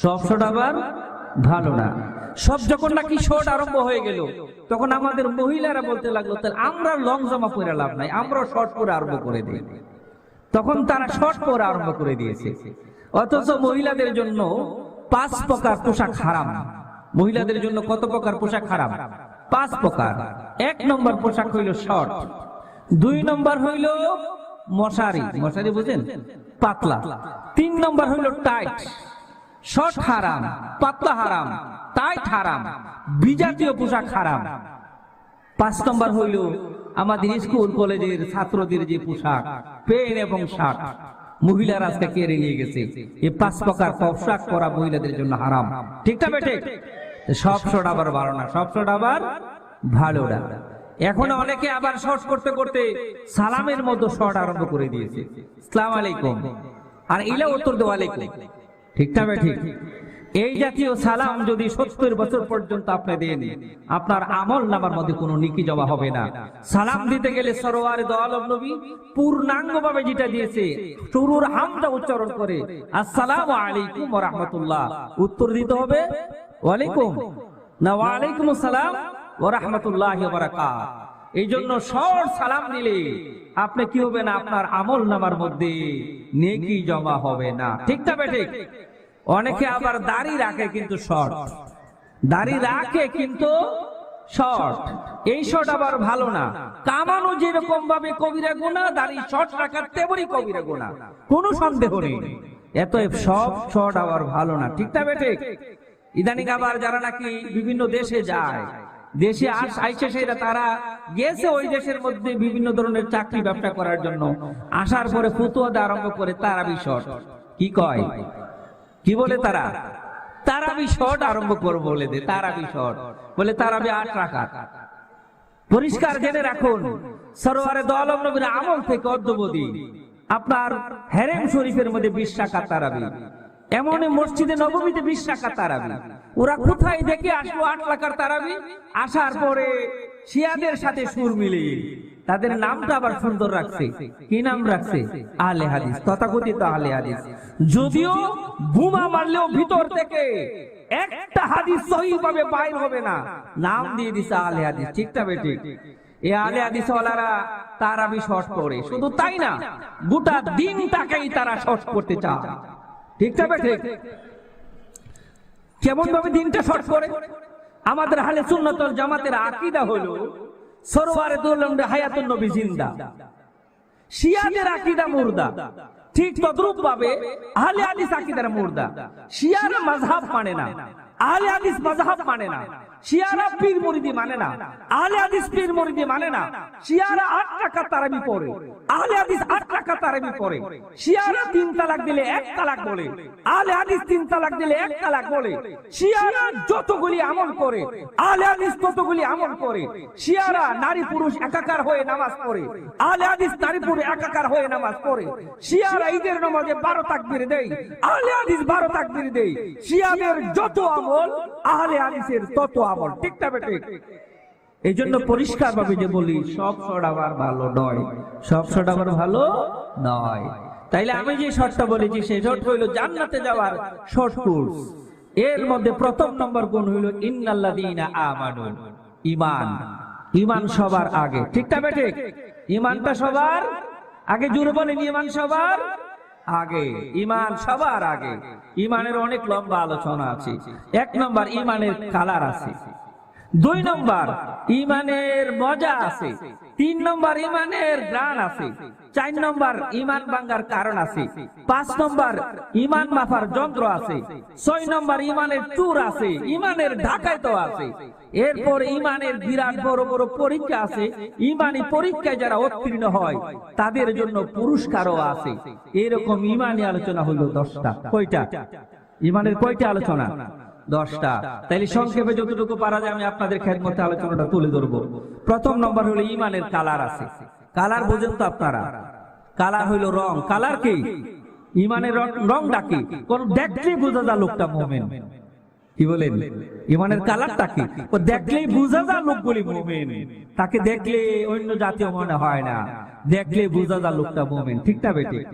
সব শর্ট আবার ভালো না। সব যখন নাকি শর্ট আরম্ভ হয়ে গেল, তখন আমাদের মহিলারা বলতে লাগলো, তাহলে আমরা লং জামা পরে লাভ নাই, আমরা শর্ট পরে আরম্ভ করে দিই। তখন তারা শর্ট পরে আরম্ভ করে দিয়েছে। অথচ মহিলাদের জন্য 5 প্রকার পোশাক হারাম। মহিলাদের জন্য কত প্রকার পোশাক হারাম? 5 প্রকার। 1 নম্বর পোশাক হইল শর্ট। 2 নম্বর হইল মশারি, মশারি বুঝেন, পাতলা। 3 নম্বর হইল টাইট। শর্ট হারাম, পাতলা হারাম, টাইট হারাম, বিজাতীয় পোশাক হারাম। 5 নম্বর হইল আমাদের স্কুল কলেজের ছাত্রদের যে পোশাক, পেন এবং শার্ট, মহিলারা আজকে কেড়ে নিয়ে গেছে। এই 5 প্রকার পোশাক পরা মহিলাদের জন্য হারাম। ঠিক না বেটে? সব শর্ট আবার ভালো না, সব শর্ট আবার ভালো না। এখন অনেকে আবার শর্ট করতে করতে সালামের মতো শর্ট আরম্ভ করে দিয়েছে, আসসালামু আলাইকুম, আর ইলা উত্তর দেওয়া আলাইকুম। ঠিক না বেঠিক? এই জাতীয় সালাম যদি 70 বছর পর্যন্ত আপনি দেন, আপনার আমল নামার মধ্যে কোনো নেকি জমা হবে না। সালাম দিতে গেলে সরওয়ারে দো আলম নবী পূর্ণাঙ্গভাবে যেটা দিয়েছে, শুরুর হামজা উচ্চারণ করে আসসালামু আলাইকুম ওয়া রাহমাতুল্লাহ, উত্তর দিতে হবে ওয়ালাইকুম না ওয়ালাইকুম আসসালাম ওয়া রাহমাতুল্লাহি ওয়া বারাকাতুহু। এই জন্য শর্ট সালাম দিলে আপনি কি হবে না, আপনার আমল নামার মধ্যে নেকি জমা হবে না। ঠিক না বেঠিক? অনেকে আবার দাড়ি রাখে কিন্তু শর্ট, দাড়ি রাখে কিন্তু শর্ট। এই শর্ট আবার ভালো না। কামানো যেরকম ভাবে কবিরা গুনাহ, দাড়ি শর্ট রাখার তেমনি কবিরা গুনাহ, কোনো সন্দেহ নেই। এত সব শর্ট আবার ভালো না। ঠিক না বেঠিক? ইদানিং আবার যারা নাকি বিভিন্ন দেশে যায়, দেশে আইসে সেটা তারা গেছে ওই দেশের মধ্যে বিভিন্ন ধরনের চাকরি ব্যবসা করার জন্য, আসার পরে ফতুয়া দেওয়া আরম্ভ করে তারাবি শর্ট। কি কয়, কি বলে তারা? তারাবি শর্ট আরম্ভ করবো বলে দে, তারাবি শর্ট বলে তারাবি 8 রাকাত। পরিষ্কার জেনে রাখুন, সরওয়ারে দো আলম নবীর আমল থেকে অদ্যবধি আপনার হেরেম শরীফের মধ্যে 20 রাকাত তারাবি, এমন মসজিদে নববীতে 20 রাকাত তারাবি। ওরা কোথায় দেখে আসলো 8 রাকাত তারাবি? আসার পরে শিয়াদের সাথে সুর মিলিয়ে তাদের নামটা আবার সুন্দর রাখছে। কি নাম রাখছে? আহলে হাদিস, তথাকথিত আহলে হাদিস। যদিও বোমা মারলেও ভিতর থেকে একটা হাদিস সহিভাবে বাইর হবে না, নাম দিয়ে দিছে আহলে হাদিস। ঠিক না বেঠিক? এই আহলে হাদিস ওয়ালারা তারাবি শর্ট করে, শুধু তাই না, গোটা দিনটাকেই তারা শর্ট করতে চায়। ঠিক না বেঠিক? কেমন ভাবে দিনটা শর্ট করে? আমাদের আহলে সুন্নাত ওয়াল জামাতের আকীদা হলো সরওয়ারে দো আলম হায়াতুন নবী জিন্দা, শিয়াদের আকীদা মুর্দা। ঠিক তদ্রূপ ভাবে আহলে হাদিস আকীদার মুর্দা। শিয়ারা মাযহাব মানে না, আহলে হাদিস মাযহাব মানে না। শিয়ারা পীর মুরিদি মানে না, আহলে হাদিস পীর মুরিদি মানে না। শিয়ারা 8 রাকাত তারাবি পড়ে, আহলে হাদিস 8 রাকাত তারাবি পড়ে। শিয়ারা 3 তালাক দিলে 1 তালাক বলে, আহলে হাদিস 3 তালাক দিলে 1 তালাক বলে। শিয়ারা যতগুলি আমল করে, আহলে হাদিস ততগুলি আমল করে। শিয়ারা নারী পুরুষ একাকার হয়ে নামাজ পড়ে, আহলে হাদিস নারী পুরুষ একাকার হয়ে নামাজ পড়ে। শিয়ারা ঈদের নামাজে 12 তাকবীর দেয়, আহলে হাদিস 12 তাকবীর দেয়। শিয়াদের যত আমল, আহলে হাদিসের তত আমল। ঠিক না বেঠিক? এই জন্য পরিষ্কার ভাবে যে বলি, সব শর্ট আবার ভালো নয়, সব শর্ট আবার ভালো নয়। তাইলে আমি যে শর্টটা বলেছি সেই শর্ট হইল জান্নাতে যাওয়ার শর্ট কোর্স। এর মধ্যে প্রথম নম্বর গুণ হইল ইন্নাল্লাযীনা আমানু, ঈমান। ঈমান সবার আগে। ঠিক না বেঠিক? ঈমানটা সবার আগে। জোরে বলেন, ঈমান সবার আগে, ঈমান সবার আগে। ঈমানের অনেক লম্বা আলোচনা আছে। 1 নম্বর ঈমানের কালার আছে, 2 নম্বর ঈমানের মজা আছে, 3 নম্বর ঈমানের গ্রান আছে, 4 নম্বর ঈমান ভাঙার কারণ আছে, 5 নম্বর ঈমান মাপার যন্ত্র আছে, 6 নম্বর ঈমানের চূড় আছে, ঈমানের ঢাকায় তো আছে। এরপর ঈমানের বিরাট বড় বড় পরীক্ষা আছে। ঈমানি পরীক্ষায় যারা উত্তীর্ণ হয় তাদের জন্য পুরস্কারও আছে। এরকম ঈমানি আলোচনা হলো 10টা। কয়টা? ঈমানের কয়টা আলোচনা? 10টা। তাইলে সংক্ষেপে যতটুকু পারা যায় আমি আপনাদের খেদমতে আলোচনাটা তুলে ধরবো। প্রথম নম্বর হলো ঈমানের কালার আছে। কালার বোঝেন তো আপনারা? কালার হইল রং। কালার কি? ঈমানের রংটা কি? কোন দেখলেই বোঝা যায় লোকটা মুমিন। কি বলেন? ঈমানের কালারটা কি? ও দেখলেই বোঝা যায় লোকগুলি মুমিন, তাকে দেখলে অন্য জাতীয় মনে হয় না, দেখলে বোঝা যায় লোকটা মুমিন। ঠিক না বেঠিক?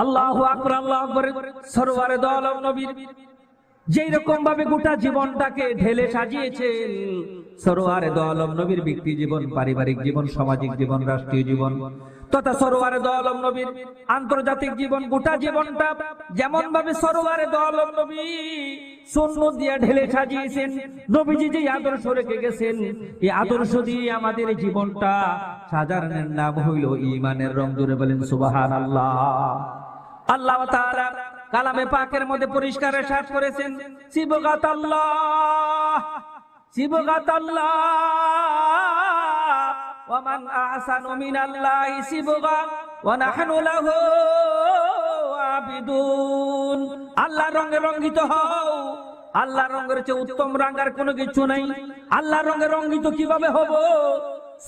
আল্লাহু আকবার, আল্লাহু আকবার। সরওয়ারে দো আলম নবীর যেই রকম ভাবে গোটা জীবনটাকে ঢেলে সাজিয়েছেন, সরওয়ারে দো আলম নবীর ব্যক্তি জীবন, পারিবারিক জীবন, সামাজিক জীবন, রাষ্ট্রীয় জীবন তথা সরওয়ারে দো আলম নবীর আন্তর্জাতিক জীবন, গোটা জীবনটা যেমন ভাবে সরওয়ারে দো আলম নবী সুন্নাত দিয়ে ঢেলে সাজিয়েছেন, নবীজি যে আদর্শ রেখে গেছেন, এই আদর্শ দিয়ে আমাদের জীবনটা সাজানোর নাম হইল ঈমানের রং। জোরে বলেন সুবহানাল্লাহ। আল্লাহ তাআলা কালামে পাকের মধ্যে পরিষ্কার ইরশাদ করেছেন, সিবগাতাল্লাহ, সিবগাতাল্লাহ, ওয়া মান আহসানু মিনাল্লাহি সিবগা ওয়া নাহনু লাহু আবিদুন। আল্লাহর রঙে রঙ্গিত হও। আল্লাহর রঙের চেয়ে উত্তম রং আর কোনো কিছু নাই। আল্লাহর রঙে রঙ্গিত কিভাবে হব?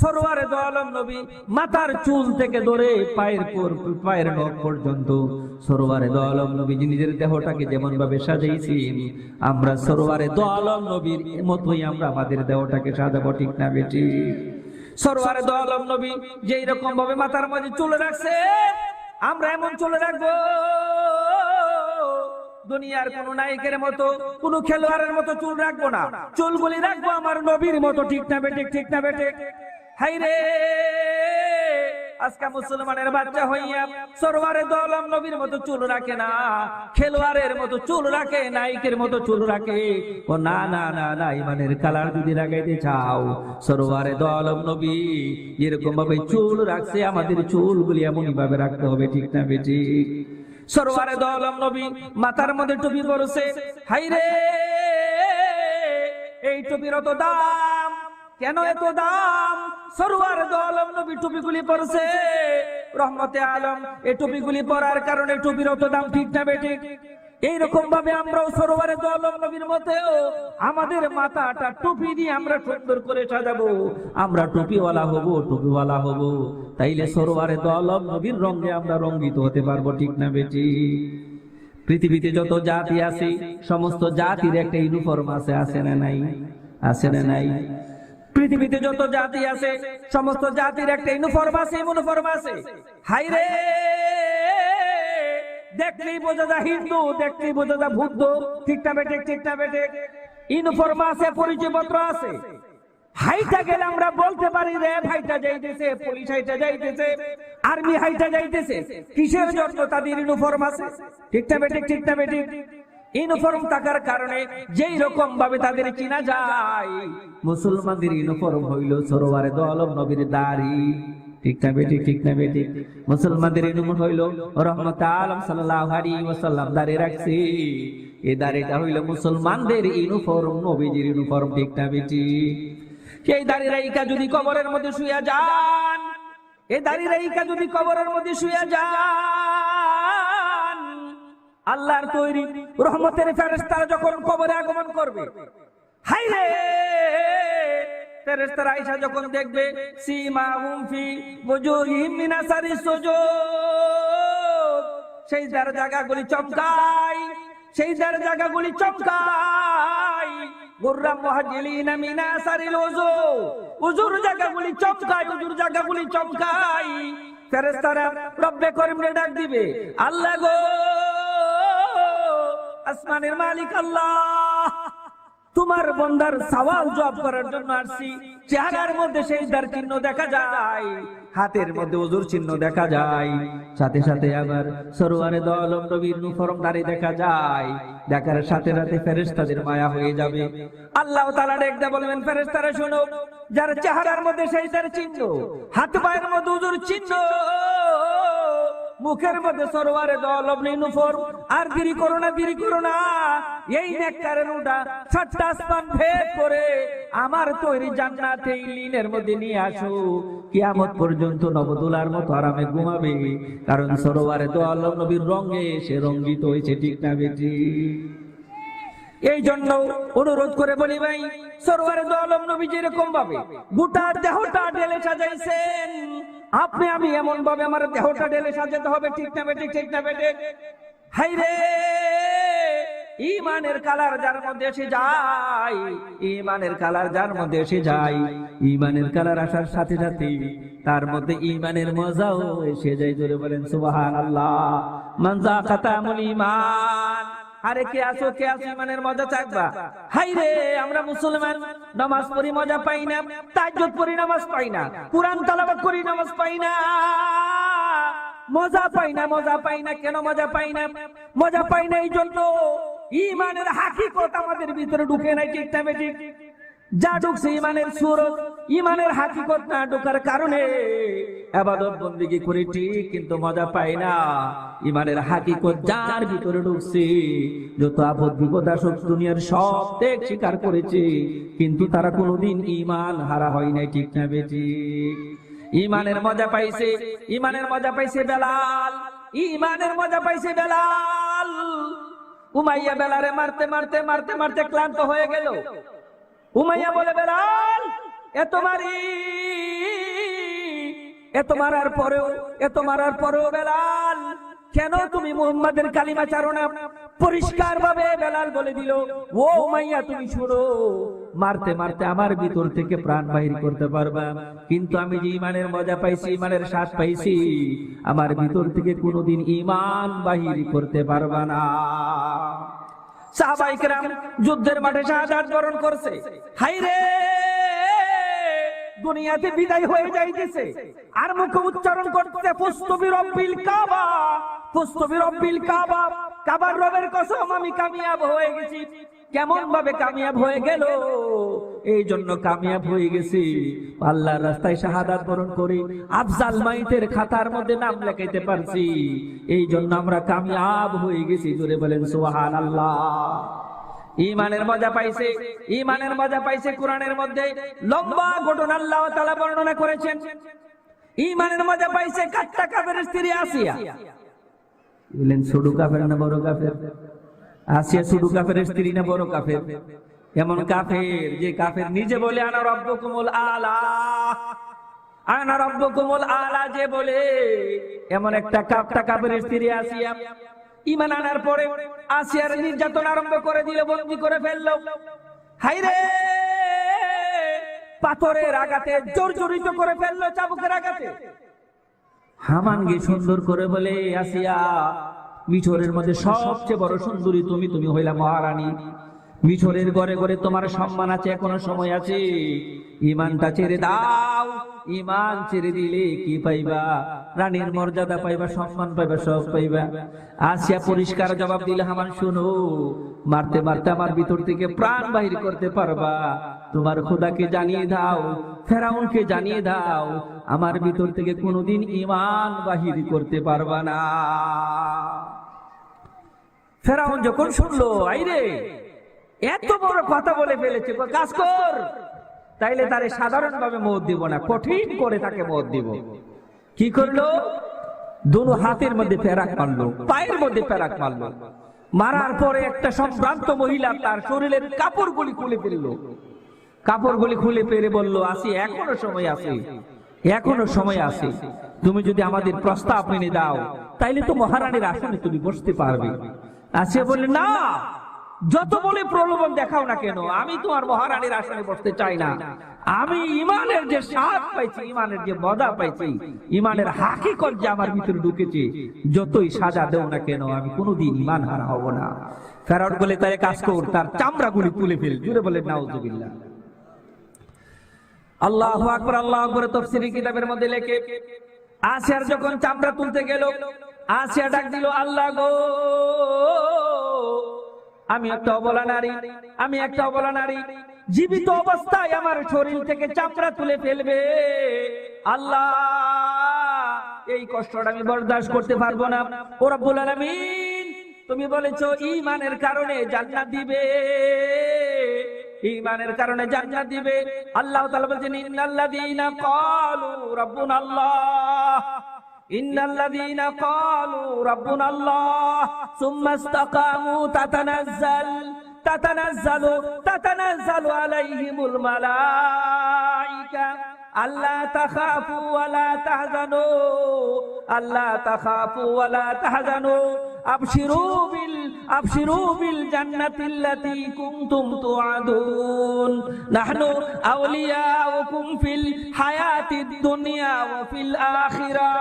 সরওয়ারে দো আলম নবী মাথার চুল থেকে ধরে পায়ের নখ পর্যন্ত সরওয়ারে দো আলম নবী নিজের দেহটাকে যেমন ভাবে সাজাইছেন, আমরা সরওয়ারে দো আলম নবীর মতোই আমরা আমাদের দেহটাকে সাজাবো, ঠিক না বেটি? সরওয়ারে দো আলম নবী যেই রকম ভাবে মাথার মাঝে চুল রাখছে, আমরা এমন চুল রাখবো দুনিয়ার কোন নায়কের মতো, কোন খেলোয়াড়ের মতো চুল রাখবো না। চুলগুলি রাখবো আমার নবীর মতো, ঠিক না বেটে? ঠিক না বেটে? হাইরে আজকে মুসলমানের বাচ্চা হইয়া সরওয়ারে দো আলম নবীর মতো চুল রাখে না, খেলোয়াড়ের মতো চুল রাখে, নায়কের মতো চুল রাখে। ও না না না না, ইমানের কালার যদি লাগাইতে চাও, সরওয়ারে দো আলম নবী এরকম ভাবে চুল রাখছে, আমাদের চুলগুলি এমনই ভাবে রাখতে হবে, ঠিক না বেটি? সরওয়ারে দো আলম নবী মাথার মধ্যে টুপি পরছে। হাইরে এই টুপির এত দাম কেন? এত দাম সরওয়ারে দো আলম নবী টুপিগুলি পরছে রহমতে আলম। এই টুপিগুলি পরার কারণে টুপির এত দাম, ঠিক না বেটি? এইরকম ভাবে আমরাও সরওয়ারে দো আলম নবীর মতেও আমাদের মাথাটা টুপি দিয়ে আমরা সুন্দর করে সাজাবো, আমরা টুপিওয়ালা হব, টুপিওয়ালা হব। তাইলে সরওয়ারে দো আলম নবীর রঙে আমরা রঙ্গিত হতে পারবো, ঠিক না বেটি? পৃথিবীতে যত জাতি আছে, সমস্ত জাতির একটা ইউনিফর্ম আছে, আছে না নাই? আছে না নাই? পৃথিবীতে যত জাতি আছে, সমস্ত জাতির একটা ইউনিফর্ম আছে, ইউনিফর্ম আছে। হাইরে দেখলেই বোঝা যায় হিন্দু, দেখলেই বোঝা যায় বৌদ্ধ, ঠিক না বেটে? ঠিক না বেটে? ইউনিফর্ম আছে, পরিচয়পত্র আছে। হাইটা গেলে আমরা বলতে পারি রে ভাইটা যাইতেছে, পুলিশ হাইটা যাইতেছে, আর্মি হাইটা যাইতেছে। কিসের জন্য? তাদের ইউনিফর্ম আছে, ঠিক না বেটে? ঠিক না বেটে? ইউনিফর্ম থাকার কারণে যেই রকম ভাবে তাদের চিনা যায়, মুসলমানদের ইউনিফর্ম হইল সরওয়ারে দো আলম নবীর দাড়ি, ঠিক না বেটি? ঠিক না বেটি? মুসলমানদের ইউনিফর্ম হইল রহমতে আলম সাল্লাল্লাহু আলাইহি ওয়াসাল্লাম দাড়ি রাখছি। এই দাড়িটা হইল মুসলমানদের ইউনিফর্ম, নবীজির ইউনিফর্ম, ঠিক না বেটি? এই দাড়ি রাইকা যদি কবরের মধ্যে শুয়ে যান, এই দাড়ি রাইকা যদি কবরের মধ্যে শুয়ে যান, আল্লাহর তৈরি রহমতের ফেরেশতারা যখন কবরে আগমন করবে, হায়রে ফেরেশতারা আয়েশা যখন দেখবে, সীমাহুম ফি ওজুহিহিম মিন আসারিস সুজুদ, সেই জায়গাগুলি চমকায়, সেই জায়গাগুলি চমকায়। গুররাম মুহাজ্জিলিনা মিন আসারিল ওযু, ওযুর জায়গাগুলি চমকায়, ওযুর জায়গাগুলি চমকায়। ফেরেশতারা রব্বে করিমকে ডাক দিবে, আল্লাহ গো, আসমানের মালিক আল্লাহ, তোমার বান্দার সওয়াল জবাব করার জন্য আসছি। চেহারার মধ্যে সেই দার চিহ্ন দেখা যায়, হাতের মধ্যে ওযুর চিহ্ন দেখা যায়, সাথে সাথে আবার সরওয়ারে দো আলম নবীর ইউনিফর্ম দাড়ি দেখা যায়। দেখার সাথে সাথে ফেরেশতাদের মায়া হয়ে যাবে। আল্লাহ তাআলা ডাকতে বলবেন, ফেরেশতারা শোনো, যার চেহারার মধ্যে সেই দার চিহ্ন, হাত পায়ের মধ্যে ওযুর চিহ্ন, মুখের মধ্যে সরওয়ারে দো আলম ইউনিফর্ম, আর দেরি করো না, দেরি করো না, এই নেককারের উঠা সাতটা আসমান ভেদ করে আমার তৈরি জান্নাতে ইলিনের মধ্যে নিয়ে আসো। কিয়ামত পর্যন্ত নবদুলার মতো আরামে ঘুমাবে, কারণ সরওয়ারে দো আলম নবীর রঙে সে রঙ্গিত হয়েছে, ঠিক না বেটি? এই জন্য অনুরোধ করে বলি ভাই, সরওয়ারে দো আলম নবী যেরকম ভাবে গোটা দেহটা ঢেলে সাজাইছেন, আপনি আমি এমন ভাবে আমার দেহটা ঢেলে সাজাতে হবে, ঠিক না বেটে? ঠিক না বেটে? হাইরে ইমানের কালার যার মধ্যে এসে যায়, ইমানের কালার যার মধ্যে এসে যায়, ইমানের কালার আসার সাথে সাথে তার মধ্যে ইমানের মজাও এসে যায়। জোরে বলেন সুবহানাল্লাহ। মান যাকা তামুল ঈমান। আরে কে আছো ইমানের মজা চাকবা? হাই রে, আমরা মুসলমান, নামাজ পড়ি মজা পাই না, তাহাজ্জুদ পড়ি নামাজ পাই না, কুরআন তেলাওয়াত করি নামাজ পাই না, মজা পাই না। কেন মজা পাই না? মজা পাই না এই জন্য ইমানের হাকিকত আমাদের ভিতরে ঢুকে নাই। ঠিক না বেঠিক? যা ঢুকছে ইমানের সুরত, ইমানের হাকিকত না ঢোকার কারণে ইবাদত বন্দেগী করি ঠিক, কিন্তু মজা পাই না। ইমানের হাকিকত যার ভিতরে ঢুকছে, যত আপদ বিপদ আসুক দুনিয়ার সব ত্যাগ স্বীকার করেছে, কিন্তু তারা কোনোদিন ঈমান হারা হয় নাই। ঠিক না বেঠিক? ইমানের মজা পাইছে, ইমানের মজা পাইছে বেলাল, ইমানের মজা পাইছে বেলাল। উমাইয়া বেলালে মারতে মারতে মারতে মারতে ক্লান্ত হয়ে গেল। উমাইয়া বলে, বেলাল এত মারার পরেও বেলাল কেন তুমি মুহাম্মাদের কালিমা ছাড়ো না? পরিষ্কার ভাবে বেলাল বলে দিল, ও উমাইয়া তুমি শুনো, মারতে মারতে আমার ভিতর থেকে প্রাণ বাহির করতে পারবা, কিন্তু আমি যে ইমানের মজা পাইছি, ইমানের স্বাদ পাইছি, আমার ভিতর থেকে কোনোদিন ইমান বাহির করতে পারবা না। সাহাবায়ে কেরাম যুদ্ধের মাঠে শাহাদাত বরণ করছে। হায় রে, দুনিয়াতে বিদায় হয়ে যাইতেছে, আর মুখে উচ্চারণ করতে ফুস্তবি রব্বিল কাবা, ফুস্তবি রব্বিল কাবা, কাবার রবের কসম আমি কামিয়াব হয়ে গেছি। কেমন ভাবে কামিয়াব হয়ে গেল? এই জন্য কামিয়াব হয়ে গেছি, আল্লাহর রাস্তায় শাহাদাত বরণ করে আফজাল মাইতের খাতার মধ্যে নাম লেখাইতে পারছি, এই জন্য আমরা কামিয়াব হয়ে গেছি। জোরে বলেন সুবহানাল্লাহ। ইমানের মজা পাইছে, ইমানের মজা পাইছে। কোরআনের মধ্যে লম্বা ঘটনা আল্লাহ তাআলা বর্ণনা করেছেন। ইমানের মজা পাইছে কাট্টা কাফের স্ত্রী আসিয়া। বলেন ছোট কাফের না বড় কাফের? আসিয়া ছোট কাফের স্ত্রী না বড় কাফের? এমন কাফের যে কাফের নিজে বলে আনা রাব্বুকুমুল আলা, আনা রাব্বুকুমুল আলা যে বলে, এমন একটা কাট্টা কাফের স্ত্রী আসিয়া। ঈমান আনার পরে আসিয়ার নির্যাতন আরম্ভ করে দিল, বন্দী করে ফেললো। হায়রে, পাথরের আঘাতে জর্জরিত করে ফেললো, চাবুকের আঘাতে। হামান গিয়ে সুন্দর করে বলে, আসিয়া মিশরের মধ্যে সবচেয়ে বড় সুন্দরী তুমি, তুমি হইলা মহারানী। মিশরের ঘরে ঘরে তোমার সম্মান আছে, এখনো সময় আছে, ঈমানটা ছেড়ে দাও। ঈমান ছেড়ে দিলে কি পাইবা? রানীর মর্যাদা পাইবা, সম্মান পাইবা, সব পাইবা। আসিয়া পরিষ্কার জবাব দিলে, হামান শুনো, মারতে মারতে আমার ভিতর থেকে প্রাণ বাহির করতে পারবা? তোমার খোদাকে জানিয়ে দাও, ফেরাউনকে জানিয়ে দাও, আমার ভিতর থেকে কোনোদিন ঈমান বাহির করতে পারবা না। ফেরাউন যখন শুনলো, আইরে এত বড় কথা বলে ফেলেছে, কাজ কর, তাইলে তারে সাধারণ ভাবে মওত দিব না, কঠিন করে তাকে মওত দিব। কি করলো? দুনো হাতের মধ্যে পেরাক মারলো, পায়ের মধ্যে পেরাক মারলো। মারার পরে একটা সম্ভ্রান্ত মহিলা তার শরীরের কাপড়গুলি খুলে ফেললো, কাপড়গুলি খুলে ফেলে বললো, আসি এখনো সময় আছে, এখনো সময় আছে, তুমি যদি আমাদের প্রস্তাব মেনে দাও তাইলে তো মহারানীর আসনে তুমি বসতে পারবে। আসিয়া বললে, না, যত বলে প্রলোভন দেখাও না কেন, আমি তোমার মহারানীর আসনে বসতে চাই না। আমি ইমানের যে স্বাদ পাইছি, ইমানের যে মজা পাইছি, ইমানের হাকিকত যে আমার ভিতরে ঢুকেছে, যতই সাজা দেও না কেন, আমি কোনোদিন ইমান হারা হব না। ফেরাউন বলে, তারে কাজ কর, তার চামড়াগুলি তুলে ফেল। জুড়ে বলে নাউজুবিল্লাহ। আল্লাহু আকবার, আল্লাহু আকবার। তাফসীরের কিতাবের মধ্যে লেখে, আসিয়ার যখন চামড়া তুলতে গেল, আসিয়া ডাক দিল, আল্লাহ গো, আমি একটা অবলা নারী, আমি একটা অবলা নারী, জীবিত অবস্থায় আমার শরীর থেকে চামড়া তুলে ফেলবে। আল্লাহ, এই কষ্টটা আমি বরদাস্ত করতে পারবো না। ও রব্বুল আলামিন, তুমি বলেছো ঈমানের কারণে জান্নাত দিবে, ঈমানের কারণে জান্নাত দিবে। আল্লাহ তাআলা বলেছেন, ইন্নাল্লাযীনা ক্বালু রাব্বুনাল্লাহ, ইন্নাল্লাযীনা ক্বালু রাব্বুনাল্লাহ সুম্মা ইসতাকামু তাতানাজ্জালু আলাইহিমুল মালায়েকা আল্লা তাখাফু ওয়া লা তাহজানু, আল্লা তাখাফু ওয়া লা তাহজানু, আবশিরু বিল জান্নাতিল্লাতী কুনতুম তুআদুন নাহনু আউলিয়াউকুম ফিল হায়াতিদ দুনিয়া ওয়া ফিল আখিরা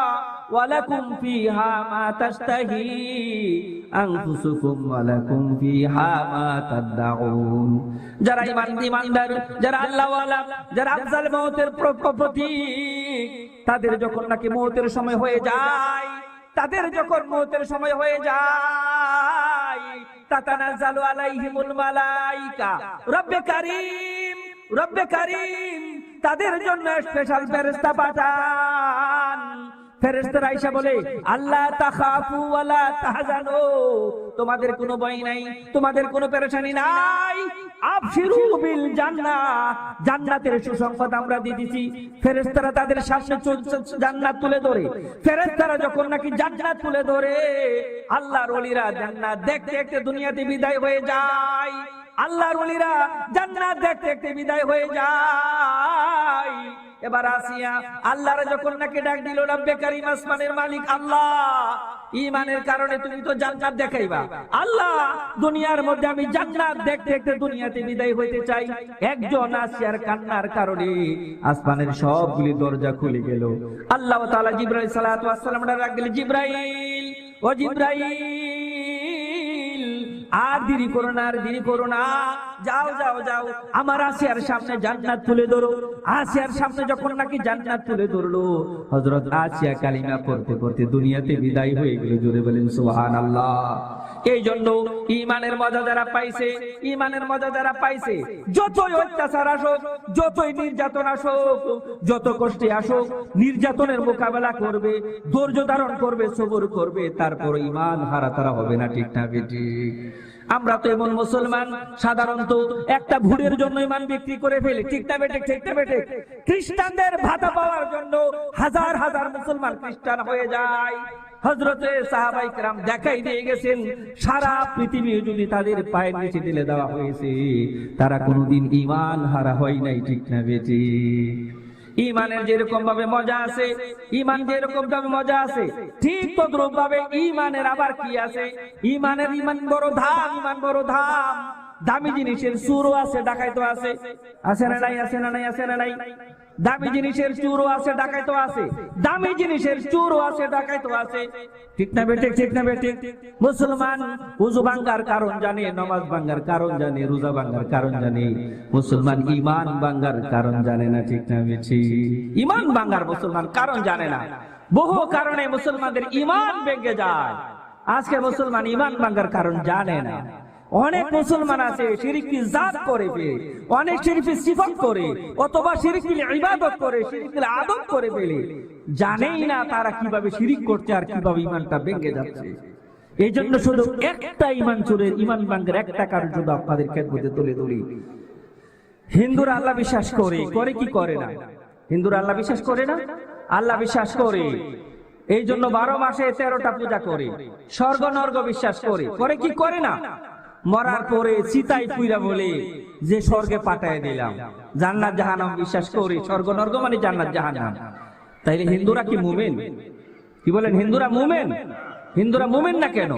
ওয়া লাকুম ফিহা মা তাশতাহি আনফুসুকুম ওয়া লাকুম ফিহা মা তাদউন। যারা ঈমানদার, যারা আল্লাহওয়ালা, যারা আফজাল মওতের প্রতীক, তাদের যখন নাকি মওতের সময় হয়ে যায়, তাদের যখন মওতের সময় হয়ে যায়, তাতানাজ্জালু আলাইহিমুল মালাইকা রব্বে কারীম, রব্বে কারীম, তাদের জন্য স্পেশাল ফেরেশতা পাঠান। ফেরেশতারা আয়েশা বলে, আল্লাহ তাখাফু ওয়ালা তাহজানু, তোমাদের কোনো ভয় নাই, তোমাদের কোনো পেরেশানি নাই। আবশিরু বিল জান্নাহ, জান্নাতের সুসংবাদ আমরা দিয়ে দিছি। ফেরেশতারা তাদের সামনে জান্নাত তুলে ধরে, ফেরেশতারা যখন নাকি জান্নাত তুলে ধরে, আল্লাহর ওলিরা জান্নাত দেখতে দেখতে দুনিয়াতে বিদায় হয়ে যায়। আল্লাহর ওলিরা জান্নাত দেখতে দেখতে বিদায় হয়ে যায়। এবার আসিয়া আল্লাহর যখন নাকি ডাক দিল, রব্বে কারীম, আসমানের মালিক আল্লাহ, ঈমানের কারণে তুমি তো জান্নাত দেখাইবা, আল্লাহ দুনিয়ার মধ্যে আমি জান্নাত দেখতে দেখতে দুনিয়াতে বিদায় হইতে চাই। একজন আসিয়ার কান্নার কারণে আসমানের সবগুলি দরজা খুলে গেল। আল্লাহ তাআলা জিবরাইল সালাতু ওয়াস সালাম ডাক দিলেন, জিবরাইল, ও জিবরাইল, আর দেরি করো না, আর দেরি করো না, যাও যাও যাও, আমার আসিয়ার সামনে জান্নাত তুলে ধরো। আসিয়ার সামনে যখন নাকি জান্নাত তুলে ধরলো, হযরত আসিয়া কালিমা পড়তে পড়তে দুনিয়াতে বিদায় হয়ে গেল। জোরে বলেন সুবহানাল্লাহ। এই জন্য ঈমানের মজা যারা পাইছে, ঈমানের মজা যারা পাইছে, যতই অত্যাচার আসুক, যতই নির্যাতন আসুক, যত কষ্টে আসুক, নির্যাতনের মোকাবেলা করবে, ধৈর্য ধারণ করবে, সবর করবে, তারপর ঈমান হারা তারা হবে না। ঠিক না বেঠিক? আমরা তো এমন মুসলমান, সাধারণত একটা ভুঁড়ের জন্য ঈমান বিক্রি করে ফেলি। ঠিক না বেঠিক? ঠিক না বেঠিক? খ্রিস্টানদের ভাতা পাওয়ার জন্য হাজার হাজার মুসলমান খ্রিস্টান হয়ে যায়। হযরতে সাহাবায়ে কেরাম দেখাই দিয়ে গেছেন, সারা পৃথিবী যদি তাদের পায়ের নিচে ঢেলে দেওয়া হয়েছে, তারা কোনোদিন ঈমান হারা হয় নাই। ঠিক না বেঠিক? ঈমানের যেরকম ভাবে মজা আছে, ঈমান যেরকম ভাবে মজা আছে, ঠিক তদ্রূপ ভাবে ঈমানের আবার কি আছে? ঈমান বড় ধাম, ঈমান বড় ধাম। দামি জিনিসের চুরও আছে, ডাকাইতো আছে, আছে না নাই? আছে না নাই? আছে না নাই? দামি জিনিসের চুরও আছে, ডাকাইতো আছে, দামি জিনিসের চুরও আছে, ডাকাইতো আছে। ঠিক না বেঠিক? ঠিক না বেঠিক? মুসলমান ওযু ভাঙার কারণ জানে, নামাজ ভাঙার কারণ জানে, রোজা ভাঙার কারণ জানে, মুসলমান ঈমান ভাঙার কারণ জানে না। ঠিক না বেঠিক? ঈমান ভাঙার মুসলমান কারণ জানে না। বহু কারণে মুসলমানদের ঈমান ভেঙে যায়। আজকে মুসলমান ঈমান ভাঙার কারণ জানে না। অনেক মুসলমান আছে শিরকি জাত করে ফেলে, অনেক শিরকি সিফাত করে, অথবা শিরকি ইবাদত করে, শিরকি আদব করে ফেলে, জানেই না তারা কিভাবে শিরিক করছে আর কিভাবে ঈমানটা ভেঙে যাচ্ছে। এই জন্য শুধু একটা ঈমান চোরের ঈমান ভাঙার একটা কারণ শুধু আপনাদের খেদমতে তুলে ধরি। হিন্দুরা আল্লাহ বিশ্বাস করে, করে কি করে না? হিন্দুরা আল্লাহ বিশ্বাস করে না? আল্লাহ বিশ্বাস করে, এই জন্য 12 মাসে 13টা পূজা করে, স্বর্গ নরক বিশ্বাস করে, করে কি করে না? মরার পরে চিতাই পুইরা বলে যে স্বর্গে পাঠায় দিলাম। জান্নাত জাহান্নাম বিশ্বাস করে, স্বর্গ নরক মানে জান্নাত জাহান্নাম। তাইলে হিন্দুরা কি মুমিন? কি বলেন? হিন্দুরা মুমিন? হিন্দুরা মুমিন না কেন?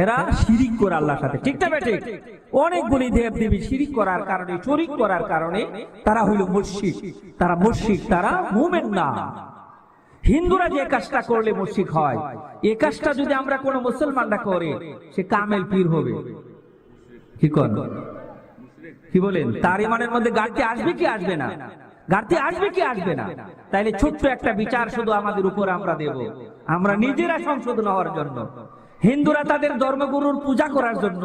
এরা শিরিক করে আল্লাহর সাথে। ঠিক না বেঠিক? অনেকগুলি দেব দেবী শিরিক করার কারণে, শরীক করার কারণে তারা হইল মুশরিক। তারা মুশরিক, তারা মুমিন না। হিন্দুরা যে কাজটা করলে মুশরিক হয়, এই কাজটা যদি আমরা কোন মুসলমানরা করে, সে কামেল পীর হবে। কি করেন? কি বলেন? তার ঈমানের মধ্যে ঘাটতি আসবে কি আসবে না? ঘাটতি আসবে কি আসবে না? তাইলে ছোট্ট একটা বিচার শুধু আমাদের উপর আমরা দেব, আমরা নিজেরা সংশোধন হওয়ার জন্য। হিন্দুরা তাদের ধর্মগুরুর পূজা করার জন্য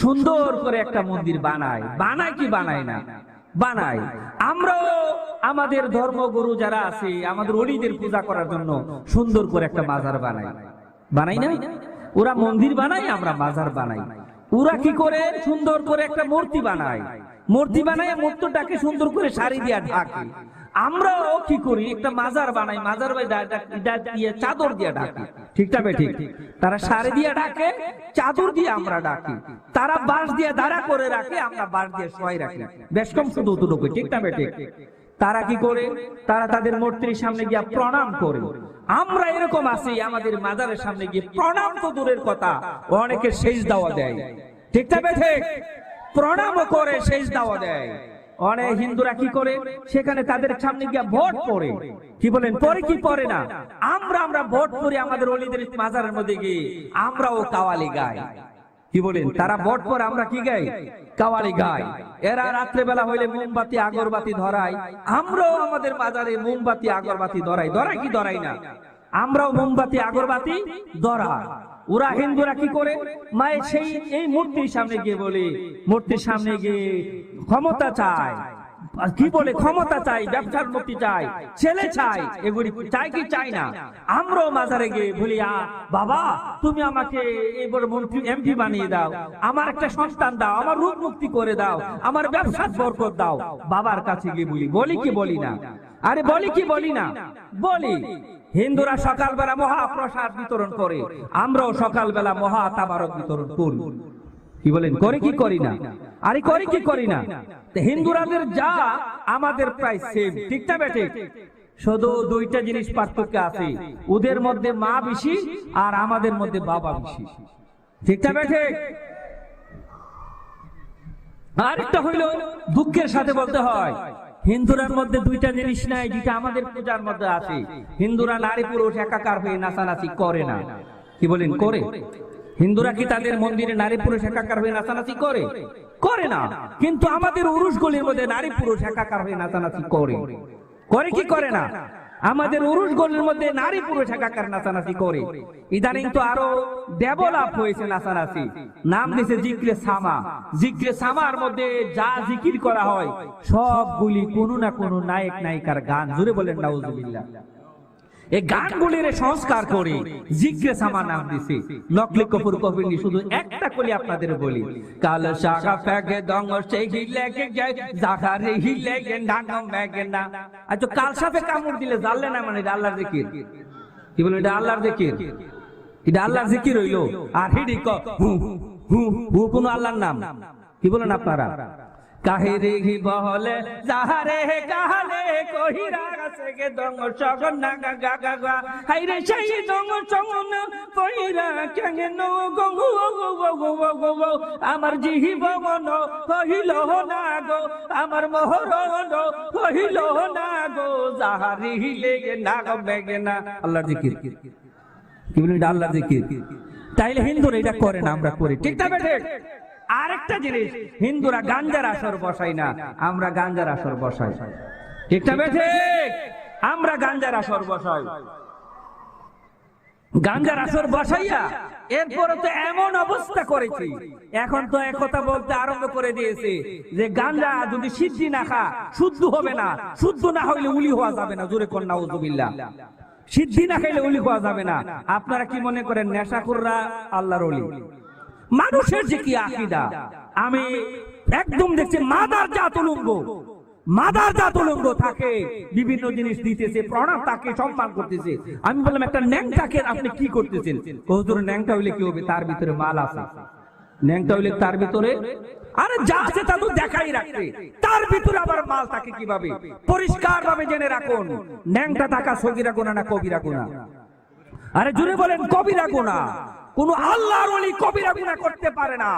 সুন্দর করে একটা মন্দির বানায়। বানায় কি বানায় না? বানায়। আমরাও আমাদের ধর্মগুরু যারা আছে, আমাদের ওলিদের পূজা করার জন্য সুন্দর করে একটা মাজার বানাই। বানাই না? ওরা মন্দির বানায়, আমরা মাজার বানাই। ওরা কি করে? সুন্দর করে একটা মূর্তি বানায়। মূর্তি বানায়, মূর্তিটাকে সুন্দর করে শাড়ি দিয়ে ঢাকে। আমরাও কি করি? একটা মাজার বানাই, মাজার দিয়ে চাদর দিয়ে ঢাকি। ঠিকটা বেঠিক? তারা শাড়ি দিয়ে ঢাকে, চাদর দিয়ে আমরা ঢাকি। তারা বাঁশ দিয়ে দাঁড়া করে রাখে, আমরা বাঁশ দিয়ে শোয়াই রাখি। বেশ কম শুধু দুটোকে। ঠিক না বেঠিক? তারা কি করে? তারা তাদের মূর্তির সামনে গিয়ে প্রণাম করে। আমরা এরকম আছি, আমাদের মাজারের সামনে গিয়ে প্রণাম তো দূরের কথা, অনেকে সেজদাও দেয়। ঠিক না ঠিক? প্রণামও করে, সেজদাও দেয়। অনেক হিন্দুরা কি করে? সেখানে তাদের সামনে গিয়ে ভোট পড়ে। কি বলেন? পরে কি পড়ে না? আমরা ভোট পড়ি আমাদের ওলিদের মাজারের মধ্যে গিয়ে, আমরাও কাওয়ালি গাই। কি বলেন? তারা ভোট পরে, আমরা কি গাই? কাওয়ালি গাই। এরা রাত্রে বেলা হইলে মোমবাতি আগরবাতি ধরায়, আমরাও আমাদের মাজারে মোমবাতি আগরবাতি ধরাই। ধরাই কি ধরাই না? আমরাও মোমবাতি আগরবাতি ধরাই। ওরা হিন্দুরা কি করে? মায়ের সেই এই মূর্তির সামনে গিয়ে বলে, মূর্তির সামনে গিয়ে ক্ষমতা চায়। কি বলে? ক্ষমতা চাই, ব্যবসার উন্নতি চাই, ছেলে চাই। এগুলি চাই কি চাই না? আমরাও মাজারে গিয়ে বলি, বাবা তুমি আমাকে এবার মন্ত্রী এমপি বানিয়ে দাও, আমার একটা সন্তান দাও, আমার রোগ মুক্তি করে দাও, আমার ব্যবসার বরকত দাও। বাবার কাছে গিয়ে বলি। বলি কি বলি না? আরে বলি কি বলি না? বলি। হিন্দুরা সকালবেলা মহাপ্রসাদ বিতরণ করে, আমরাও সকালবেলা মহা তাবারক বিতরণ করি। কি বলেন? করে কি করি না? আরে করে কি করি না? হিন্দুরাদের যা আমাদের প্রায় সেম। ঠিক না বেঠিক? শুধু দুইটা জিনিস পার্থক্য আছে, ওদের মধ্যে মা বেশি আর আমাদের মধ্যে বাবা বেশি। ঠিক না বেঠিক? আরেকটা হইল, দুঃখের সাথে বলতে হয়, হিন্দুরার মধ্যে দুইটা জিনিস নাই যেটা আমাদের পূজার মধ্যে আছে। হিন্দুরা নারী পুরুষ একাকার হয়ে নাচানাচি করে না। কি বলেন? করে? হিন্দুরা কি তাদের মন্দিরে নারী পুরুষ একাকার হয়ে নাচানাচি করে? করে না। কিন্তু আমাদের উরুসগুলির মধ্যে নারী পুরুষ একাকার হয়ে নাচানাচি করে। করে কি করে না? আমাদের উরুসগুলির মধ্যে নারী পুরুষ একাকার নাচানাচি করে। ইদানিং তো আরো ডেভেলপ হয়েছে নাচানাচি, নাম দিয়েছে জিক্রে সামা। জিক্রে সামার মধ্যে যা জিকির করা হয় সবগুলি কোনো না কোনো নায়ক নায়িকার গান। জুড়ে বলেন নাউজুবিল্লাহ। এই গানগুলির সংস্কার করে জিক্রে সামা নাম দিছে। নকলি কপুর কবিনী শুধু একটা কলি আপনাদের বলি, কাল শাখা ফেকে দঙ্গ সেই হিলেকে যায় জাগারে হিলেকে ডাঙ্গম ব্যাগে না। আচ্ছা, কাল সাপে কামড় দিলে জানলে না মানে এটা আল্লাহর জিকির। কি বলেন? এটা আল্লাহর জিকির। এটা আল্লাহর জিকির হইল। আর হিডি ক হু হু হু কোন আল্লাহর নাম? কি বলেন আপনারা? কাহিরে হি বহলে যাহারে কাহালে কহিরা গাছে গে দঙ্গ সগন না গা গা গা গা হাইরে সেই দঙ্গ সগন কহিরা কেঙ্গে ন গো গো গো গো গো গো আমার জীবন কহিল না গো, আমার মোহরন কহিল না গো, যাহারে হিলে গে না গো বেগে না। আল্লাহর জিকির। কি বলেন? এটা আল্লাহর জিকির। তাইলে হিন্দুরা এটা করে না, আমরা করি। ঠিক না বেঠে? আরেকটা জিনিস, হিন্দুরা গাঞ্জার আসর বসাই না, আমরা গাঞ্জার আসর বসাই। ঠিক না বেঠে? আমরা গাঞ্জার আসর বসাই। গাঞ্জার আসর বসাইয়া এরপরে তো এমন অবস্থা করেছি, এখন তো একথা বলতে আরম্ভ করে দিয়েছে যে গাঞ্জা যদি সিদ্ধি না খা শুদ্ধ হবে না, শুদ্ধ না হইলে উলি হওয়া যাবে না। জোরে কন্যা নাউজুবিল্লাহ। সিদ্ধি না খাইলে উলি হওয়া যাবে না। আপনারা কি মনে করেন নেশাখোররা আল্লাহর ওলি? মানুষের যে কি আকীদা, আমি একদম দেখছি মাদার জাত উলঙ্গ, মাদার জাত উলঙ্গ থাকে, বিভিন্ন জিনিস দিতেছে, প্রণাম তাকে সম্মান করতেছে। আমি বললাম একটা ন্যাংটাকে আপনি কি করতেছেন? হুজুর ন্যাংটা হইলে কি হবে? তার ভিতরে মাল আছে। ন্যাংটা হইলে তার ভিতরে, আরে যা আছে তা তো দেখাই রাখতে, তার ভিতরে আবার মাল থাকে কিভাবে? পরিষ্কার ভাবে জেনে রাখুন, ন্যাংটা থাকা সগীরা গুনাহ না কবিরা গুনাহ? আরে জুড়ে বলেন কবিরা গুনাহ। কোন আল্লাহর ওলি কবিরা গুনাহ করতে পারে না।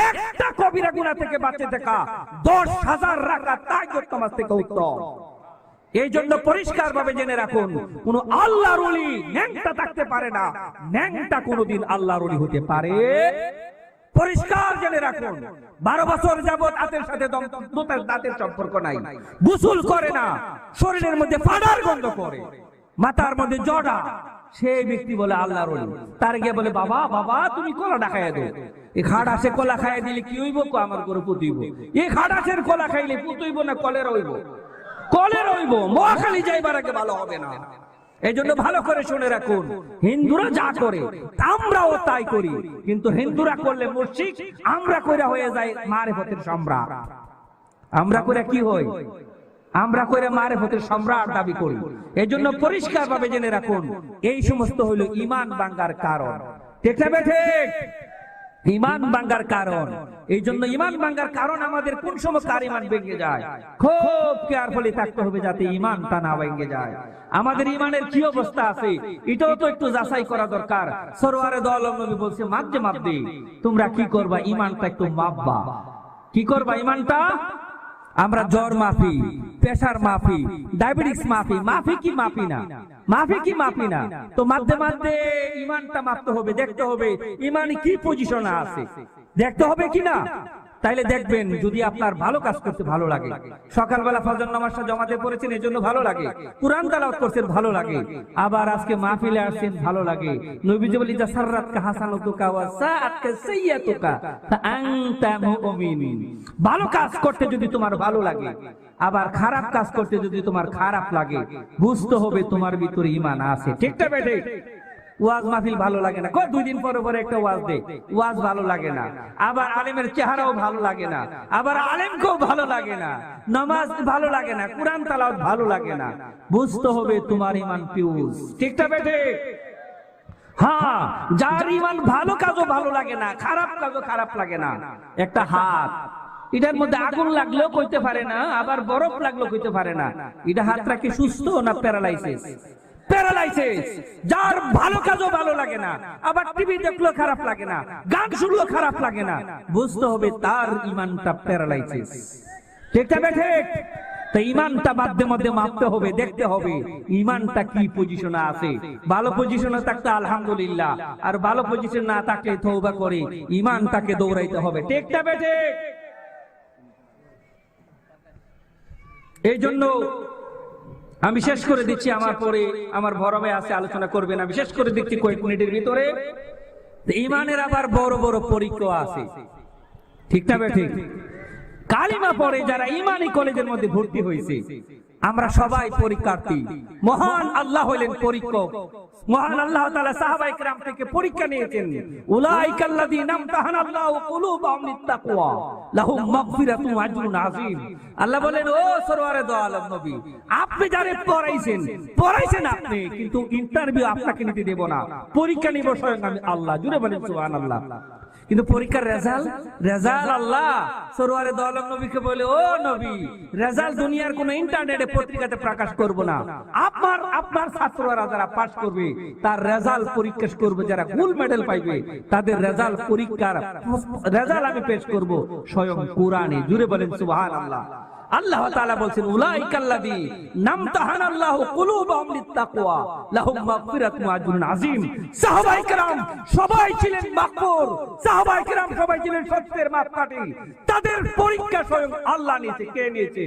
একটা কবিরা গুনাহ থেকে বাঁচতে থাকা 10,000 রাকাত তাহাজ্জুদ নামাজ থেকে উত্তম। এই জন্য পরিষ্কার ভাবে জেনে রাখুন, কোন আল্লাহর ওলি ন্যাংটা থাকতে পারে না। ন্যাংটা কোনদিন আল্লাহর ওলি হতে পারে? পরিষ্কার জেনে রাখুন। 12 বছর যাবত হাতের সাথে দাঁতের সম্পর্ক নাই, গোসল করে না, শরীরের মধ্যে ফাড়ার গন্ধ করে, মাথার মধ্যে জড়া, সেই ব্যক্তি বলে আল্লাহর ওলি। তার গিয়ে বলে বাবা বাবা তুমি কলাটা খাইয়া দো। এই খাড়াসে কলা খাইয়া দিলে কি হইব? আমার করে পুতুইব। এই খাড়াসের কলা খাইলে পুতুইব না কলের হইব? কলের হইব। মহাখালী যাইবার আগে ভালো হবে না। এই জন্য ভালো করে শুনে রাখুন, হিন্দুরা যা করে আমরাও তাই করি, কিন্তু হিন্দুরা করলে মুশরিক, আমরা কইরা হয়ে যায় মারিফতের সম্রাট। আমরা কইরা কি হই? আমরা কইরা মারিফতের সম্রাট দাবি করি। এই জন্য পরিষ্কার ভাবে জেনে রাখুন, এই সমস্ত হইল ঈমান ভাঙার কারণ। ঠিক না বেঠিক? ইমান ভাঙার কারণ। এই জন্য ইমান ভাঙার কারণ আমাদের কোন সময় কার ইমান ভেঙে যায়, খুব কেয়ারফুলি থাকতে হবে যাতে ইমানটা না ভেঙে যায়। আমাদের ইমানের কি অবস্থা আছে এটাও তো একটু যাচাই করা দরকার। সরওয়ারে দো আলম নবী বলছে মাঝে মাঝে তোমরা কি করবা, ইমানটা একটু মাপবা। কি করবা ইমানটা? আমরা জ্বর মাফি, প্রেসার মাফি, ডায়াবেটিস মাফি, মাফি কি মাফি না, মাফি কি মাফি না। তো মাঝে মাঝে ইমানটা মাপতে হবে, দেখতে হবে ইমানে কি পজিশনে আছে, দেখতে হবে কিনা। তাইলে দেখবেন যদি আপনার ভালো কাজ করতে ভালো লাগে, সকালবেলা ফজর নামাজটা জমাতে পড়েছেন এর জন্য ভালো লাগে, কুরআন তেলাওয়াত করছেন ভালো লাগে, আবার আজকে মাহফিলে আসছেন ভালো লাগে। নবীজি বলেন জাসারাতকা হাসানাতুকা ওয়া সাআতকা সাইয়্যাতুকা ফাআনতা মুমিন। ভালো কাজ করতে যদি তোমার ভালো লাগে, আবার খারাপ কাজ করতে যদি তোমার খারাপ লাগে, বুঝতে হবে তোমার ভিতরে ঈমান আছে। ঠিক না বেটে? ওয়াজ মাহফিল ভালো লাগে না, দুই দিন পরে পরে একটা ওয়াজ দে, ওয়াজ ভালো লাগে না। আবার আলেমের চেহারাও ভালো লাগে না, আবার আলেমকেও ভালো লাগে না, নামাজ ভালো লাগে না, কুরআন তেলাওয়াত ভালো লাগে না। বুঝতে হবে তোমার ঈমান পিউজ। ঠিক না বেটে? হ্যাঁ, যার ঈমান ভালো কাজও ভালো লাগে না, খারাপ কাজও খারাপ লাগে না। একটা হাত, এটার মধ্যে আগুন লাগলেও কইতে পারে না, আবার বরফ লাগলেও কইতে পারে না এটা হাতটা কি সুস্থ না প্যারালাইসিস। প্যারালাইসিস। যার ভালো কাজও ভালো লাগে না, আবার টিভি দেখলেও খারাপ লাগে না, গান শুনলেও খারাপ লাগে না, বুঝতে হবে তার ঈমানটা প্যারালাইসিস। ঠিক না ঠিক? তো ঈমানটা মধ্যে মধ্যে মাপতে হবে, দেখতে হবে ঈমানটা কি পজিশনে আছে। ভালো পজিশনে থাকতে আলহামদুলিল্লাহ, আর ভালো পজিশন না থাকলে তওবা করে ঈমানটাকে দৌড়াইতে হবে। ঠিক না বেঠে? এই জন্য আমি শেষ করে দিচ্ছি, আমার পরে আমার বড় ভাই আছে আলোচনা করবেন, আমি শেষ করে দিচ্ছি কয়েক মিনিটের ভিতরে। ঈমানের আবার বড় বড় পরীক্ষা আছে। ঠিক না বেঠিক? কালিমা পড়ে যারা ঈমানি কলেজের মধ্যে ভর্তি হয়েছে, আমরা সবাই পরীক্ষার্থী। মহান আল্লাহ হলেন পরীক্ষক। মহান আল্লাহ তাআলা সাহাবায়ে কেরাম থেকে পরীক্ষা নিয়েছেন। উলাইকাল্লাযীনা ইমতাহানাল্লাহু কুলুবাহুম লিত্তাকওয়া লাহুম মাগফিরাতুন ওয়া আজরুন আযীম। আল্লাহ বলেন, ও সরওয়ারে দো আলম নবী, আপনি যারে পড়াইছেন আপনি, কিন্তু ইন্টারভিউ আপনাকে নিতে দেব না, পরীক্ষা নিব স্বয়ং আমি আল্লাহ। জুড়ে বলেন সুবহানাল্লাহ। কিন্তু পরীক্ষার রেজাল্ট আল্লাহ সরওয়ারে দো আলম নবীকে বলে, ও নবী, রেজাল্ট দুনিয়ার কোন ইন্টারনেটে পত্রিকাতে প্রকাশ করব না, আপনার ছাত্ররা যারা পাস করবে তার রেজাল্ট পরীক্ষা করবে, যারা গোল্ড মেডেল পাইবে তাদের রেজাল্ট পরীক্ষার রেজাল্ট আমি পেশ করব স্বয়ং কোরআনে। জুড়ে বলেন সুবহানাল্লাহ। আল্লাহ তাআলা বলেন, উলাইকাল্লাযীনা ইমতাহানাল্লাহু কুলুবাহুম লিত্তাকওয়া লাহুম মাগফিরাতুন ওয়া আজরুন আযীম। সাহাবায়ে কেরাম সবাই ছিলেন মাকফুর, সাহাবায়ে কেরাম সবাই ছিলেন সত্যের মাপকাঠি। তাদের পরীক্ষা স্বয়ং আল্লাহ নিয়েছে। কে নিয়েছে?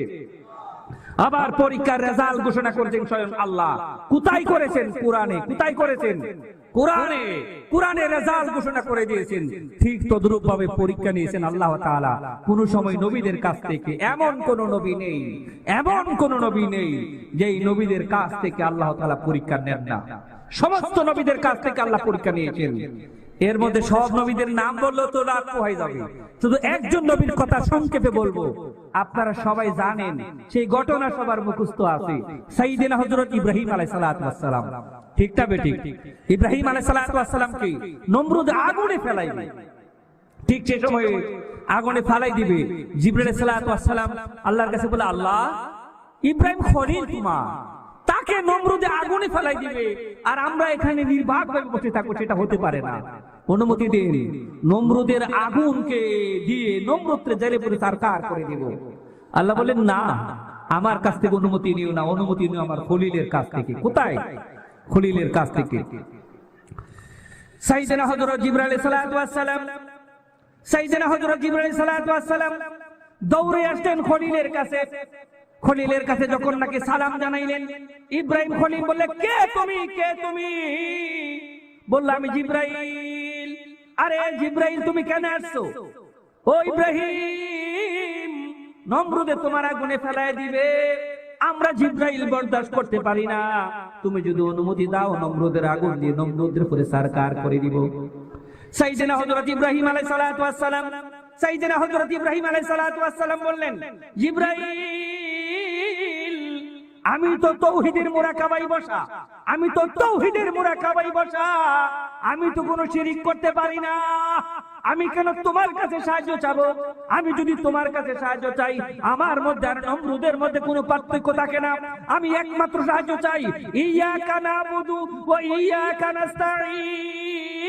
আবার পরীক্ষার রেজাল্ট ঘোষণা করেছেন স্বয়ং আল্লাহ। কোথায় করেছেন? কোরআনে। কোথায় করেছেন? কোরআনে। কোরআনে রেজাল্ট ঘোষণা করে দিয়েছেন। ঠিক তদ্রূপ ভাবে পরীক্ষা নিয়েছেন আল্লাহ তাআলা। কোন সময় নবীদের কাছ থেকে এমন কোন নবী নেই যেই নবীদের কাছ থেকে আল্লাহ তাআলা পরীক্ষা নেন না। সমস্ত নবীদের কাছ থেকে আল্লাহ পরীক্ষা নিয়েছেন। এর মধ্যে সব নবীদের নাম বললেও তো রাত পোহাই যাবে, শুধু একজন নবীর কথা সংক্ষেপে বলবো। আপনারা সবাই জানেন, সেই ঘটনা সবার মুখস্থ আছে, সাইয়েদনা হযরত ইব্রাহিম আলাইহিস সালাতু ওয়াস সালাম। ঠিক না বেঠিক? ইব্রাহিম আলাইহিস সালাতু ওয়াস সালামকে নমরুদ আগুনে ফেলাইবে। ঠিক সেই সময়ে আগুনে ফেলাই দিবে, জিবরাইল আলাইহিস সালাতু ওয়াস সালাম আল্লাহর কাছে বলে, আল্লাহ, ইব্রাহিম খলিল তোমার, তাকে নমরুদে আগুনে ফেলাই দিবে আর আমরা এখানে নির্বাক ভাবে বসে থাকবো, সেটা হতে পারে না। অনুমতি দিন, নমরুদের আগুনকে দিয়ে নমরুদকে জেলে পুরে সারকার করে দিব। আল্লাহ বলেন, না, আমার কাছ থেকে অনুমতি নিও না, অনুমতি নিও আমার খলিলের কাছ থেকে। কোথায়? খলিলের কাছ থেকে। সাইয়েদনা হযরত জিবরাইল আলাইহিস সালাতু ওয়াস সালাম দৌড়ে আসতেন খলিলের কাছে। খলিলের কাছে যখন নাকি সালাম জানাইলেন, ইব্রাহিম খলিল বললে, কে তুমি? বলল, আমি জিবরাইল। আরে জিবরাইল, তুমি কেন আসছো? ও ইব্রাহিম, নমরুদে তোমার আগুনে ফেলায় দিবে, আমরা জিবরাইল বরদাস্ত করতে পারি না, তুমি যদি অনুমতি দাও নমরুদের আগুন দিয়ে নমরুদের উপরে সরকার করে দিব। সাইয়েদনা হযরত ইব্রাহিম আলাইহিস সালাতু ওয়াস সালাম বললেন, জিবরাইল, আমি তো তাওহীদের মুরাকাবায় বসা, আমি তো কোনো শিরিক করতে পারি না, আমি কেন তোমার কাছে সাহায্য চাবো? আমি যদি তোমার কাছে সাহায্য চাই, আমার মধ্যে আর নমরুদের মধ্যে কোনো পার্থক্য থাকে না। আমি একমাত্র সাহায্য চাই, ইয়াকা নাবুদু ওয়া ইয়াকা নাস্তাঈন।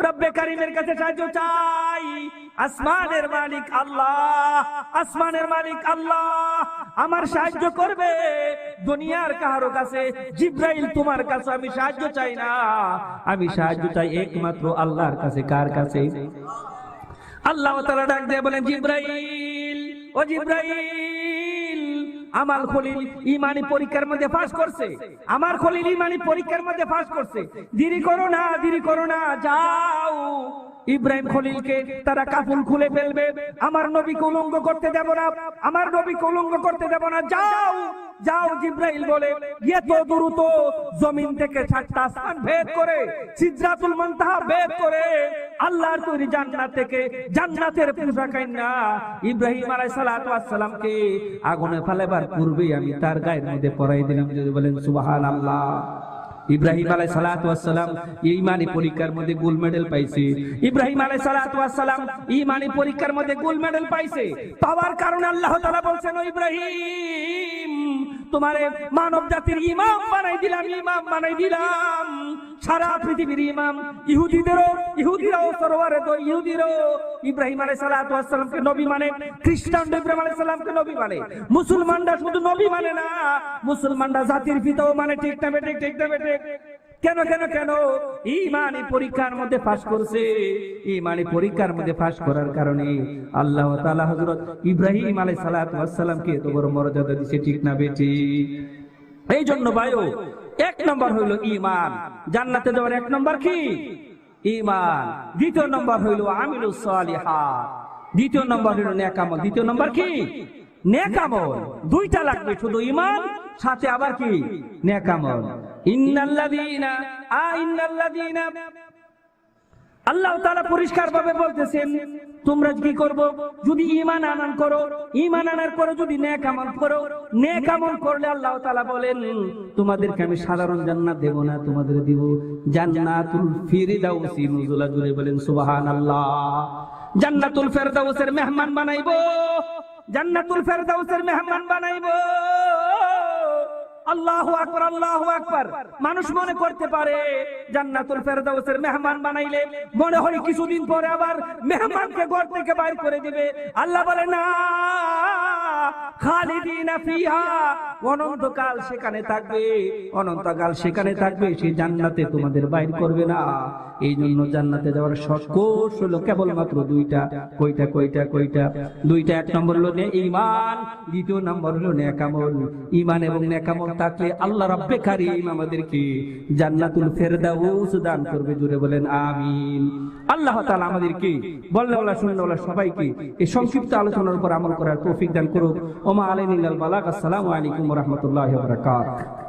রব্বে কারীমের কাছে সাহায্য চাই। আসমানের মালিক আল্লাহ, আসমানের মালিক আল্লাহ আমার সাহায্য করবে। দুনিয়ার কারো কাছে, জিব্রাইল তোমার কাছে আমি সাহায্য চাই না, আমি সাহায্য চাই একমাত্র আল্লাহর কাছে। কার কাছে? আল্লাহ তাআলা ডাক দিয়ে বলেন, জিব্রাইল, ও জিব্রাইল, আমার খলিল ঈমানি পরীক্ষার মধ্যে পাস করছে, আমার খলিল ঈমানি পরীক্ষার মধ্যে পাস করছে। দেরি করো না, দেরি করো না, যাও। ইব্রাহিম খলিলকে তারা কাফন খুলে ফেলবে, আমার নবীকে উলঙ্গ করতে দেব না, আমার নবীকে উলঙ্গ করতে দেব না, যাও যাও। জিব্রাইল বলে, এত দ্রুত জমিন থেকে 7টা আসমান ভেদ করে, সিদরাতুল মুনতাহা ভেদ করে, আল্লাহর তৈরি জান্নাত থেকে জান্নাতের পোশাক আইনা ইব্রাহিম আলাইহিস সালাতু ওয়াস সালামকে আগুনে ফেলাবার পূর্বেই আমি তার গায়ের মধ্যে পরাই দিলাম। যদি বলেন সুবহানাল্লাহ। ইব্রাহিম আলাইহিস সালাতু ওয়াস সালাম ঈমানি পরীক্ষার মধ্যে গোল্ড মেডেল পাইছে। ইব্রাহিম আলাইহিস সালাতু ওয়াস সালাম ঈমানি পরীক্ষার মধ্যে গোল্ড মেডেল পাইছে। পাওয়ার কারণে আল্লাহ তাআলা বলছেন, ও ইব্রাহিম, তোমারে মানব জাতির ইমাম বানাই দিলাম, ইমাম বানাই দিলাম, সারা পৃথিবীর ইমাম। ইহুদিরাও সরওয়ারে তো ইহুদিরাও ইব্রাহিম আলাইহিস সালাতু ওয়াস সালামকে নবী মানে, খ্রিস্টান ইব্রাহিম আলাইহিস সালামকে নবী মানে, মুসলমানরা শুধু নবী মানে না, মুসলমানরা জাতির পিতাও মানে। ঠিক না বেঠিক? ঠিক না বেঠিক? কেন কেন কেন? ঈমানি পরীক্ষার মধ্যে পাস করছে। ঈমানি পরীক্ষার মধ্যে পাস করার কারণে আল্লাহ তাআলা হযরত ইব্রাহিম আলাইহিস সালাতু ওয়াস সালামকে এত বড় মর্যাদা দিয়েছে। ঠিক না বেঠিক? এই জন্য ভাইও, 1 নম্বর হইল ঈমান। জান্নাতে যাওয়ার 1 নম্বর কি? ঈমান। দ্বিতীয় নম্বর হইল আমিলুস সালিহাত। দ্বিতীয় নম্বর হইল নেক আমল। দ্বিতীয় নম্বর কি? নেক আমল। দুইটা লাগবে, শুধু ঈমান সাথে আবার কি? নেক আমল। ইন্নাল্লাযীনা আল্লাহ তাআলা পরিষ্কার ভাবে বলতেছেন, তোমরা কি করবো? যদি ঈমান আনয়ন করো, ঈমান আনার পরে যদি নেক আমল করো, নেক আমল করলে আল্লাহ তাআলা বলেন, তোমাদেরকে আমি সাধারণ জান্নাত দেব না, তোমাদের দিব জান্নাতুল ফিরদাউসি নুজুলা। জুড়ে বলেন সুবহানাল্লাহ। জান্নাতুল ফিরদাউসের মেহমান বানাইবো, জান্নাতুল ফিরদাউসের মেহমান বানাইবো। আল্লাহু আকবার, আল্লাহু আকবার। মানুষ মনে করতে পারে জান্নাতুল ফেরদাউসের মেহমান বানাইলে মনে হয় কিছুদিন পরে আবার মেহমানকে ঘর থেকে বাইর করে দিবে। আল্লাহ বলে না, খালিদিনা ফিহা, অনন্তকাল সেখানে থাকবে, অনন্তকাল সেখানে থাকবে। সেই জান্নাতে তোমাদের বাইর করবে না। এই জন্য জান্নাতে যাওয়ার কোর্স হলো কেবলমাত্র 2টা। কয়টা? কয়টা? কয়টা? 2টা। 1 নম্বর হলো ঈমান, দ্বিতীয় নম্বর হলো নেক আমল। ঈমান এবং নেক আমল থাকলে আল্লাহ রাব্বে কারীম আমাদেরকে জান্নাতুল ফেরদাউস দান করবে। জুড়ে বলেন আমিন। আল্লাহ তাআলা আমাদেরকে বলনেওয়ালা শুননেওয়ালা সবাইকে এই সংক্ষিপ্ত আলোচনার উপর আমল করার তৌফিক দান করুক। ওমা আলাইনা ইল্লাল বালাগ। আসসালামু আলাইকুম ওয়া রাহমাতুল্লাহি ওয়া বারাকাতুহু।